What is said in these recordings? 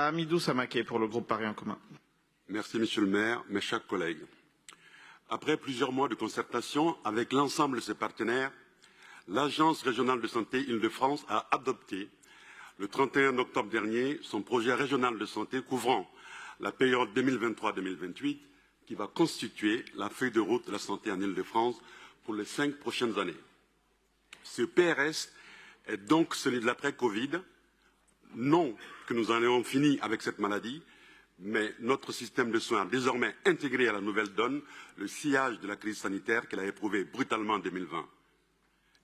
Hamidou Samaké pour le groupe Paris en commun. Merci, Monsieur le maire, mes chers collègues. Après plusieurs mois de concertation avec l'ensemble de ses partenaires, l'Agence régionale de santé Île-de-France a adopté le 31 octobre dernier son projet régional de santé couvrant la période 2023-2028 qui va constituer la feuille de route de la santé en Île-de-France pour les 5 prochaines années. Ce PRS est donc celui de l'après-Covid. Non que nous en ayons fini avec cette maladie, mais notre système de soins a désormais intégré à la nouvelle donne le sillage de la crise sanitaire qu'elle a éprouvé brutalement en 2020.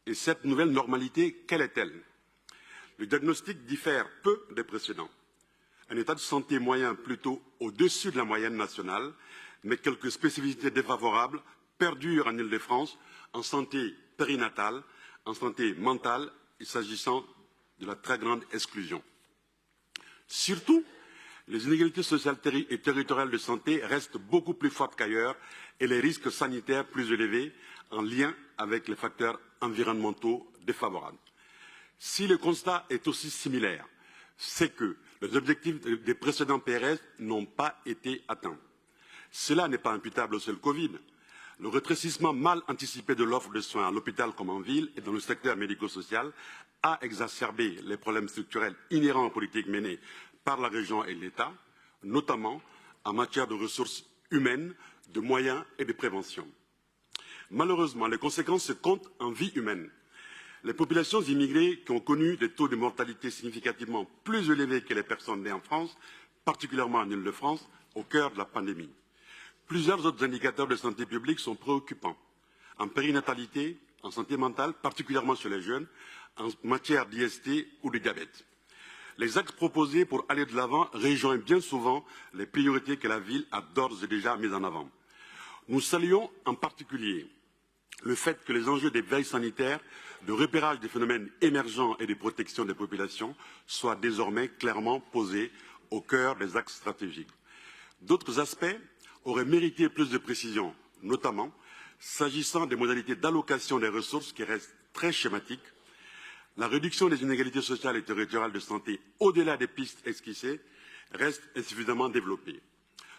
Et cette nouvelle normalité, quelle est-elle? Le diagnostic diffère peu des précédents. Un état de santé moyen plutôt au-dessus de la moyenne nationale, mais quelques spécificités défavorables perdurent en Île-de-France en santé périnatale, en santé mentale et s'agissant de la très grande exclusion. Surtout, les inégalités sociales et territoriales de santé restent beaucoup plus fortes qu'ailleurs et les risques sanitaires plus élevés en lien avec les facteurs environnementaux défavorables. Si le constat est aussi similaire, c'est que les objectifs des précédents PRS n'ont pas été atteints. Cela n'est pas imputable au seul Covid. Le rétrécissement mal anticipé de l'offre de soins à l'hôpital comme en ville et dans le secteur médico-social a exacerbé les problèmes structurels inhérents aux politiques menées par la région et l'État, notamment en matière de ressources humaines, de moyens et de prévention. Malheureusement, les conséquences se comptent en vies humaines. Les populations immigrées qui ont connu des taux de mortalité significativement plus élevés que les personnes nées en France, particulièrement en Île-de-France, au cœur de la pandémie. Plusieurs autres indicateurs de santé publique sont préoccupants. En périnatalité, en santé mentale, particulièrement chez les jeunes, en matière d'IST ou de diabète. Les axes proposés pour aller de l'avant rejoignent bien souvent les priorités que la ville a d'ores et déjà mises en avant. Nous saluons en particulier le fait que les enjeux des veilles sanitaires, de repérage des phénomènes émergents et de protection des populations soient désormais clairement posés au cœur des axes stratégiques. D'autres aspects auraient mérité plus de précision, notamment s'agissant des modalités d'allocation des ressources qui restent très schématiques. La réduction des inégalités sociales et territoriales de santé, au-delà des pistes esquissées, reste insuffisamment développée.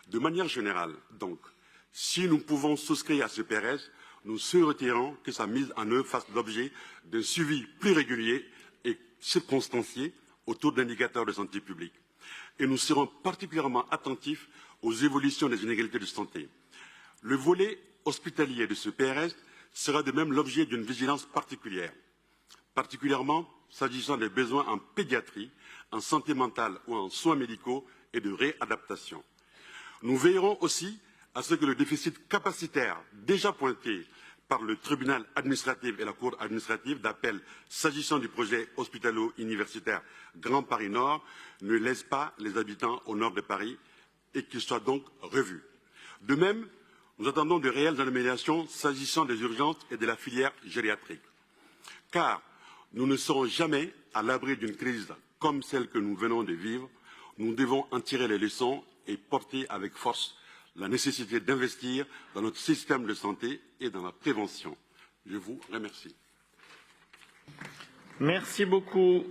De manière générale, donc, si nous pouvons souscrire à ce PRS, nous souhaiterions que sa mise en œuvre fasse l'objet d'un suivi plus régulier et circonstancié autour d'indicateurs de santé publique. Et nous serons particulièrement attentifs aux évolutions des inégalités de santé. Le volet hospitalier de ce PRS sera de même l'objet d'une vigilance particulière, particulièrement s'agissant des besoins en pédiatrie, en santé mentale ou en soins médicaux et de réadaptation. Nous veillerons aussi à ce que le déficit capacitaire déjà pointé par le tribunal administratif et la cour administrative d'appel s'agissant du projet hospitalo-universitaire Grand Paris Nord ne laisse pas les habitants au nord de Paris et qu'il soit donc revu. De même, nous attendons de réelles améliorations s'agissant des urgences et de la filière gériatrique. Car nous ne serons jamais à l'abri d'une crise comme celle que nous venons de vivre. Nous devons en tirer les leçons et porter avec force la nécessité d'investir dans notre système de santé et dans la prévention. Je vous remercie. Merci beaucoup.